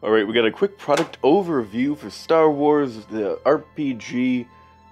Alright, we got a quick product overview for Star Wars, the RPG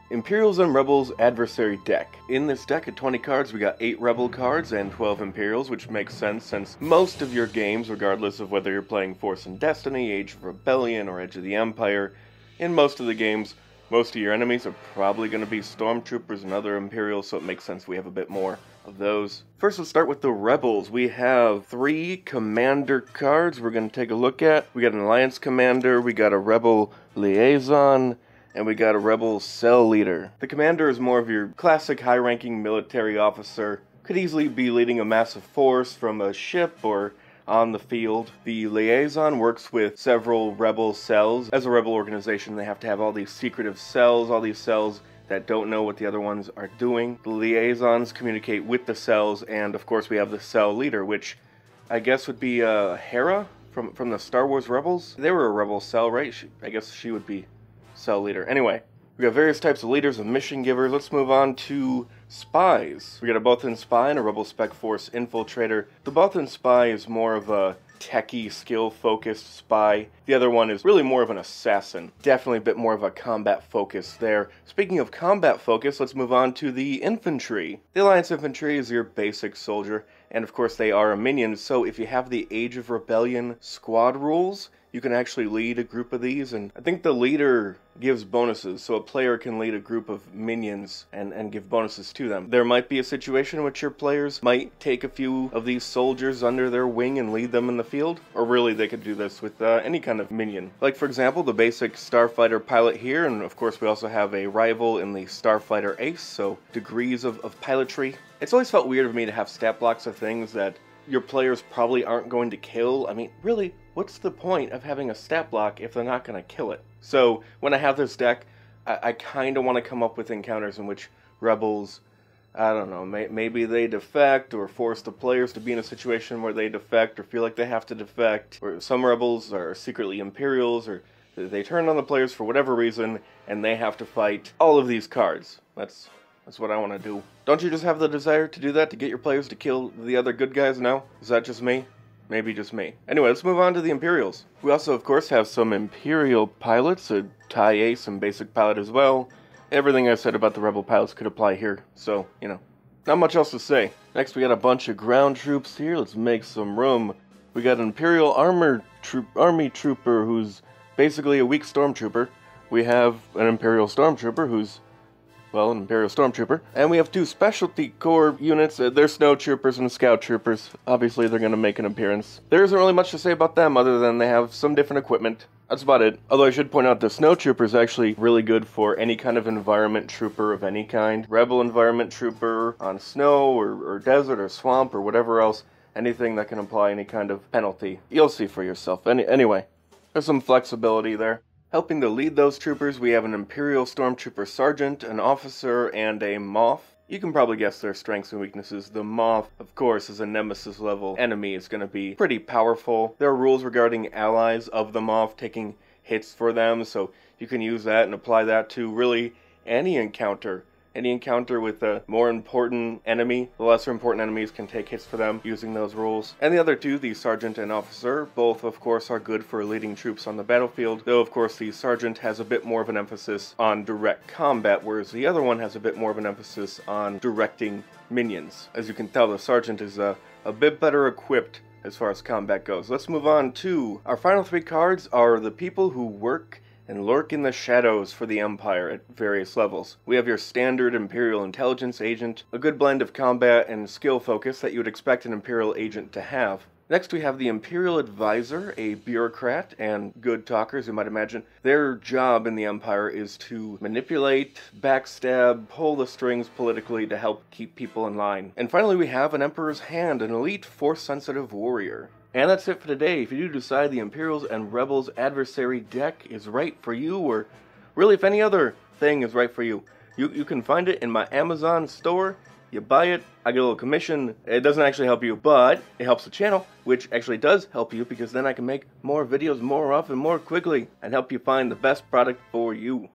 Imperials and Rebels Adversary deck. In this deck at 20 cards, we got 8 Rebel cards and 12 Imperials, which makes sense since most of your games, regardless of whether you're playing Force and Destiny, Age of Rebellion, or Edge of the Empire, in most of the games, most of your enemies are probably going to be Stormtroopers and other Imperials, so it makes sense we have a bit more of those. First, let's start with the Rebels. We have 3 Commander cards we're going to take a look at. We got an Alliance Commander, we got a Rebel Liaison, and we got a Rebel Cell Leader. The Commander is more of your classic high-ranking military officer. Could easily be leading a massive force from a ship or on the field. The Liaison works with several Rebel cells. As a Rebel organization, they have to have all these secretive cells, all these cells that don't know what the other ones are doing. The Liaisons communicate with the cells, and of course we have the Cell Leader, which I guess would be Hera from the Star Wars Rebels. They were a Rebel cell, right? I guess she would be Cell Leader. Anyway, we got various types of leaders and mission givers. Let's move on to Spies. We got a Bothan Spy and a Rebel Spec Force Infiltrator. The Bothan Spy is more of a techie, skill-focused spy. The other one is really more of an assassin. Definitely a bit more of a combat focus there. Speaking of combat focus, let's move on to the Infantry. The Alliance Infantry is your basic soldier, and of course they are a minion, so if you have the Age of Rebellion squad rules, you can actually lead a group of these, and I think the leader gives bonuses, so a player can lead a group of minions and give bonuses to them. There might be a situation in which your players might take a few of these soldiers under their wing and lead them in the field, or really they could do this with any kind of minion. Like for example, the basic Starfighter pilot here, and of course we also have a rival in the Starfighter Ace, so degrees of pilotry. It's always felt weird for me to have stat blocks of things that your players probably aren't going to kill. I mean, really, what's the point of having a stat block if they're not going to kill it? So when I have this deck, I kind of want to come up with encounters in which Rebels, I don't know, maybe they defect or force the players to be in a situation where they defect or feel like they have to defect. Or some Rebels are secretly Imperials, or they turn on the players for whatever reason and they have to fight all of these cards. That's what I want to do. Don't you just have the desire to do that, to get your players to kill the other good guys now? Is that just me? Maybe just me. Anyway, let's move on to the Imperials. We also, of course, have some Imperial pilots, a TIE Ace and basic pilot as well. Everything I said about the Rebel pilots could apply here, so, you know, not much else to say. Next, we got a bunch of ground troops here. Let's make some room. We got an Imperial Army Trooper who's basically a weak Stormtrooper. We have an Imperial Stormtrooper who's, well, an Imperial Stormtrooper. And we have 2 Specialty Corps units. They're Snow Troopers and Scout Troopers. Obviously, they're going to make an appearance. There isn't really much to say about them other than they have some different equipment. That's about it. Although I should point out the Snow Trooper is actually really good for any kind of environment trooper of any kind. Rebel environment trooper on snow or desert or swamp or whatever else. Anything that can apply any kind of penalty. You'll see for yourself. Anyway, there's some flexibility there. Helping to lead those troopers, we have an Imperial Stormtrooper Sergeant, an Officer, and a Moth. You can probably guess their strengths and weaknesses. The Moth, of course, is a Nemesis level enemy. It's going to be pretty powerful. There are rules regarding allies of the Moth taking hits for them, so you can use that and apply that to really any encounter. Any encounter with a more important enemy, the lesser important enemies can take hits for them using those rules. And the other 2, the Sergeant and Officer, both of course are good for leading troops on the battlefield, though of course the Sergeant has a bit more of an emphasis on direct combat, whereas the other one has a bit more of an emphasis on directing minions. As you can tell, the Sergeant is a bit better equipped as far as combat goes. Let's move on to our final 3 cards are the people who work and lurk in the shadows for the Empire at various levels. We have your standard Imperial Intelligence Agent, a good blend of combat and skill focus that you would expect an Imperial agent to have. Next we have the Imperial Adviser, a bureaucrat and good talker, as you might imagine. Their job in the Empire is to manipulate, backstab, pull the strings politically to help keep people in line. And finally we have an Emperor's Hand, an elite force-sensitive warrior. And that's it for today. If you do decide the Imperials and Rebels Adversary deck is right for you, or really if any other thing is right for you, you can find it in my Amazon store. You buy it, I get a little commission. It doesn't actually help you, but it helps the channel, which actually does help you because then I can make more videos more often, more quickly, and help you find the best product for you.